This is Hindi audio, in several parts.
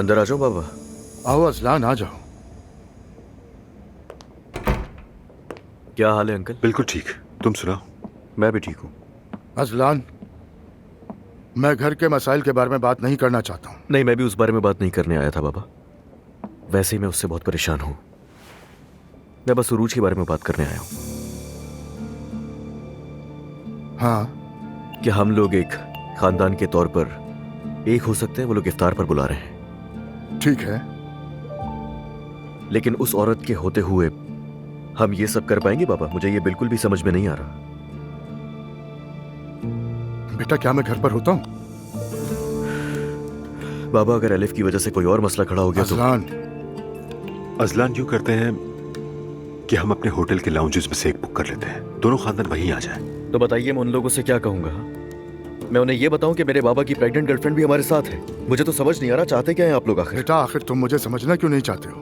अंदर आ जाओ बाबा। आओ अजलान, आ जाओ। क्या हाल है अंकल? बिल्कुल ठीक, तुम सुनाओ। मैं भी ठीक हूँ। अजलान, मैं घर के मसाइल के बारे में बात नहीं करना चाहता हूँ। नहीं, मैं भी उस बारे में बात नहीं करने आया था बाबा। वैसे ही मैं उससे बहुत परेशान हूँ। मैं बस उरूज के बारे में बात करने आया हूँ। हाँ, कि हम लोग एक खानदान के तौर पर एक हो सकते हैं। वो लोग इफ्तार पर बुला रहे हैं। ठीक है। लेकिन उस औरत के होते हुए हम ये सब कर पाएंगे बाबा? मुझे ये बिल्कुल भी समझ में नहीं आ रहा। बेटा, क्या मैं घर पर होता हूँ? बाबा, अगर एलिफ की वजह से कोई और मसला खड़ा हो गया अजलान, अजलान, यूं करते हैं कि हम अपने होटल के लाउंजेस में से एक बुक कर लेते हैं, दोनों खानदान वहीं आ जाए। तो बताइए, मैं उन लोगों से क्या कहूंगा? मैं उन्हें ये बताऊं कि मेरे बाबा की प्रेग्नेंट गर्लफ्रेंड भी हमारे साथ है? मुझे तो समझ नहीं आ रहा, चाहते क्या हैं आप लोग आखिर? बेटा, आखिर तुम मुझे समझना क्यों नहीं चाहते हो?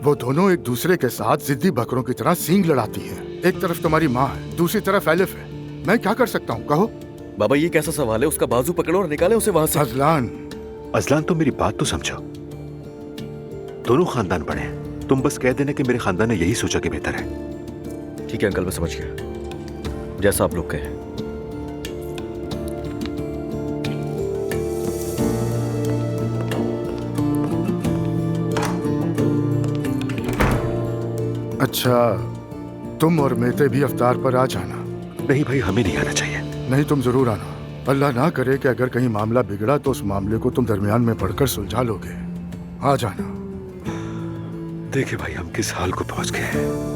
वो दोनों एक दूसरे के साथ जिद्दी बकरों की तरह सींग लड़ाती हैं। एक तरफ तुम्हारी माँ है, दूसरी तरफ एलिफ है। मैं क्या कर सकता हूँ, कहो? बाबा, ये कैसा सवाल है? उसका बाजू पकड़ो और निकाले उसे वहां से। अजलान, अजलान, तुम मेरी बात तो समझो। दोनों खानदान बड़े हैं, तुम बस कह देना कि मेरे खानदान ने यही सोचा कि बेहतर है। ठीक है अंकल, मैं समझ गया, जैसा आप लोग कहें। अच्छा, तुम और मेते भी अफ्तार पर आ जाना। नहीं भाई, हमें नहीं आना चाहिए। नहीं, तुम जरूर आना। अल्लाह ना करे कि अगर कहीं मामला बिगड़ा तो उस मामले को तुम दरमियान में पढ़कर सुलझा लोगे। आ जाना। देखिए भाई, हम किस हाल को पहुंच गए हैं।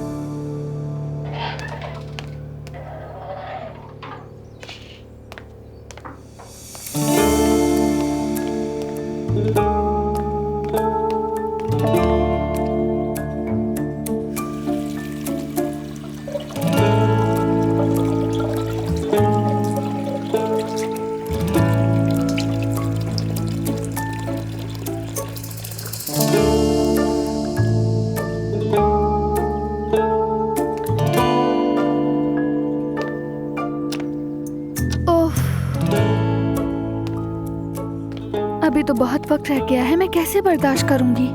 अभी तो बहुत वक्त रह गया है, मैं कैसे बर्दाश्त करूंगी?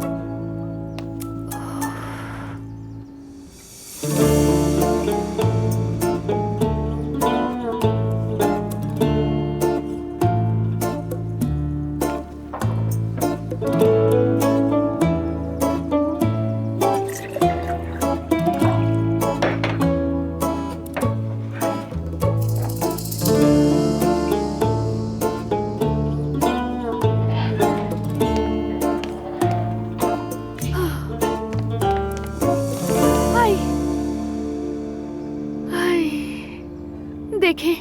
देखें,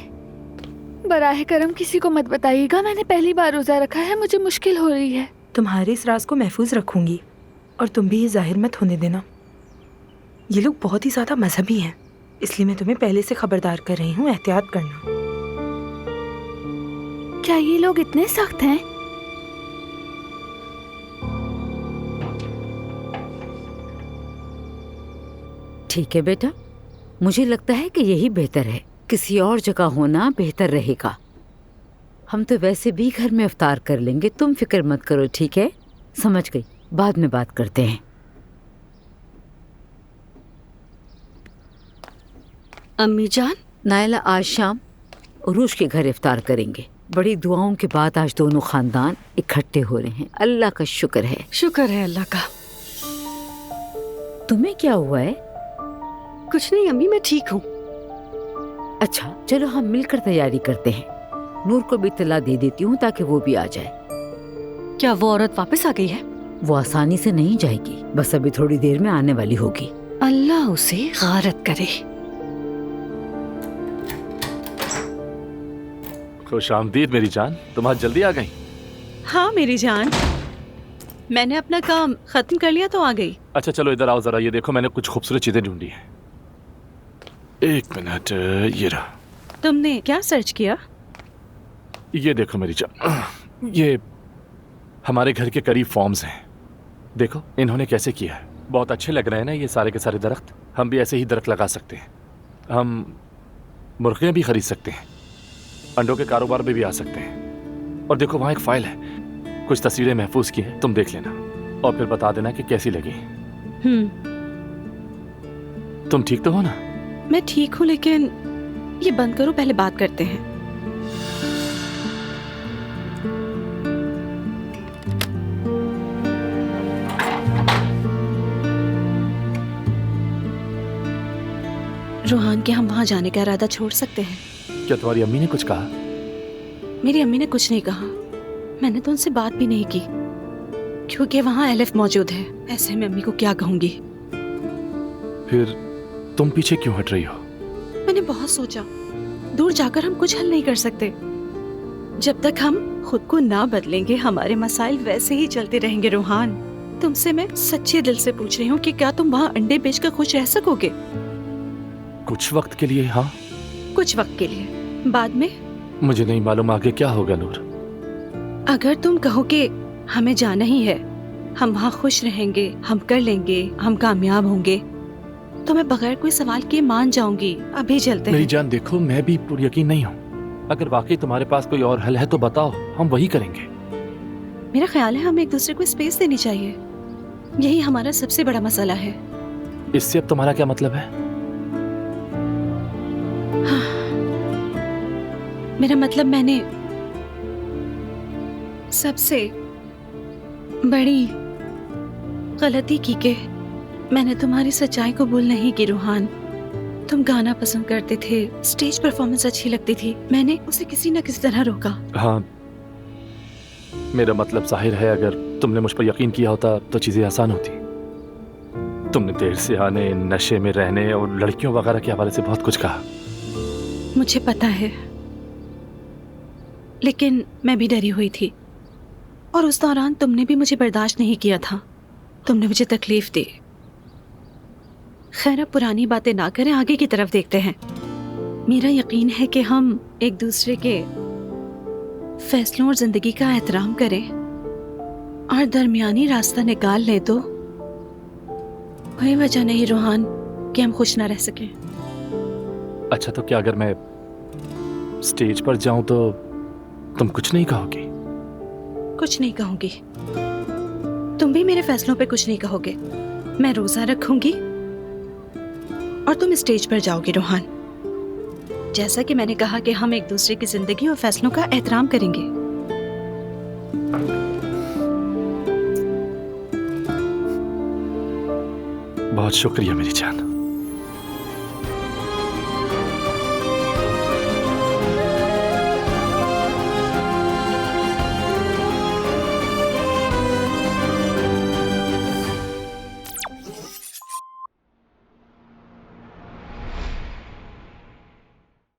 बराह करम किसी को मत बताइएगा। मैंने पहली बार रोजा रखा है, मुझे मुश्किल हो रही है। तुम्हारे इस राज को महफूज रखूंगी और तुम भी ये जाहिर मत होने देना। ये लोग बहुत ही ज्यादा मजहबी हैं, इसलिए मैं तुम्हें पहले से खबरदार कर रही हूँ, एहतियात करना। क्या ये लोग इतने सख्त हैं? ठीक है बेटा, मुझे लगता है कि यही बेहतर है। किसी और जगह होना बेहतर रहेगा। हम तो वैसे भी घर में इफ्तार कर लेंगे, तुम फिक्र मत करो, ठीक है? समझ गई, बाद में बात करते हैं। अम्मी जान, नायला आज शाम उरूज के घर इफ्तार करेंगे। बड़ी दुआओं के बाद आज दोनों खानदान इकट्ठे हो रहे हैं। अल्लाह का शुक्र है। शुक्र है अल्लाह का। तुम्हें क्या हुआ है? कुछ नहीं अम्मी, मैं ठीक हूँ। अच्छा चलो हम मिलकर तैयारी करते हैं। नूर को भी इत्तला दे देती हूँ ताकि वो भी आ जाए। क्या वो औरत वापस आ गई है? वो आसानी से नहीं जाएगी, बस अभी थोड़ी देर में आने वाली होगी। अल्लाह उसे गारत करे। खुश आमदीद मेरी जान, तुम आज जल्दी आ गई। हाँ मेरी जान, मैंने अपना काम खत्म कर लिया तो आ गई। अच्छा चलो इधर आओ जरा, ये देखो मैंने कुछ खूबसूरत चीजें ढूंढी हैं। एक मिनट, ये रहा। तुमने क्या सर्च किया? ये देखो मेरी जान, ये हमारे घर के करीब फॉर्म्स हैं। देखो इन्होंने कैसे किया है, बहुत अच्छे लग रहे हैं ना ये सारे के सारे दरख्त। हम भी ऐसे ही दरख्त लगा सकते हैं। हम मुर्गियाँ भी खरीद सकते हैं, अंडों के कारोबार में भी आ सकते हैं। और देखो वहाँ एक फाइल है, कुछ तस्वीरें महफूज की हैं, तुम देख लेना और फिर बता देना कि कैसी लगी। तुम ठीक तो हो ना? मैं ठीक हूँ, लेकिन ये बंद करो, पहले बात करते हैं। रोहान, क्या हम वहां जाने का इरादा छोड़ सकते हैं? क्या तुम्हारी अम्मी ने कुछ कहा? मेरी अम्मी ने कुछ नहीं कहा। मैंने तो उनसे बात भी नहीं की, क्योंकि वहाँ एलिफ मौजूद है। ऐसे में अम्मी को क्या कहूंगी? फिर तुम पीछे क्यों हट रही हो? मैंने बहुत सोचा, दूर जाकर हम कुछ हल नहीं कर सकते। जब तक हम खुद को ना बदलेंगे, हमारे मसाइल वैसे ही चलते रहेंगे। रोहान, तुमसे मैं सच्चे दिल से पूछ रही हूँ कि क्या तुम वहाँ अंडे बेचकर खुश रह सकोगे? कुछ वक्त के लिए हाँ। कुछ वक्त के लिए, बाद में मुझे नहीं मालूम आगे क्या होगा नूर। अगर तुम कहो कि हमें जाना ही है, हम वहाँ खुश रहेंगे, हम कर लेंगे, हम कामयाब होंगे, तो मैं बगैर कोई सवाल किए मान जाऊंगी। अभी चलते मेरी हैं। जान देखो, मैं भी पूरी यकीन नहीं हूँ। अगर वाकई तुम्हारे पास कोई और हल है तो बताओ, हम वही करेंगे। मेरा ख्याल है हमें एक दूसरे को स्पेस देनी चाहिए। यही हमारा सबसे बड़ा मसला है। इससे अब तुम्हारा क्या मतलब है? मेरा मतलब, मैंने सबसे बड़ी गलती की कि मैंने तुम्हारी सच्चाई को कबूल नहीं की। रोहान, तुम गाना पसंद करते थे, स्टेज परफॉर्मेंस अच्छी लगती थी, मैंने उसे किसी न किसी तरह रोका। हाँ, मेरा मतलब जाहिर है, अगर तुमने मुझ पर यकीन किया होता तो चीजें आसान होती। तुमने देर से आने, नशे में रहने और लड़कियों वगैरह के हवाले से बहुत कुछ कहा। मुझे पता है, लेकिन मैं भी डरी हुई थी, और उस दौरान तुमने भी मुझे बर्दाश्त नहीं किया था। तुमने मुझे तकलीफ दी। खैर, अब पुरानी बातें ना करें, आगे की तरफ देखते हैं। मेरा यकीन है कि हम एक दूसरे के फैसलों और जिंदगी का एहतराम करें और दरमियानी रास्ता निकाल लें, तो कोई वजह नहीं रोहान कि हम खुश ना रह सकें। अच्छा, तो क्या अगर मैं स्टेज पर जाऊं तो तुम कुछ नहीं कहोगी? कुछ नहीं कहूंगी। तुम भी मेरे फैसलों पे कुछ नहीं कहोगे। मैं रोजा रखूंगी और तुम स्टेज पर जाओगे। रोहान, जैसा कि मैंने कहा कि हम एक दूसरे की जिंदगी और फैसलों का एहतराम करेंगे। बहुत शुक्रिया मेरी जान।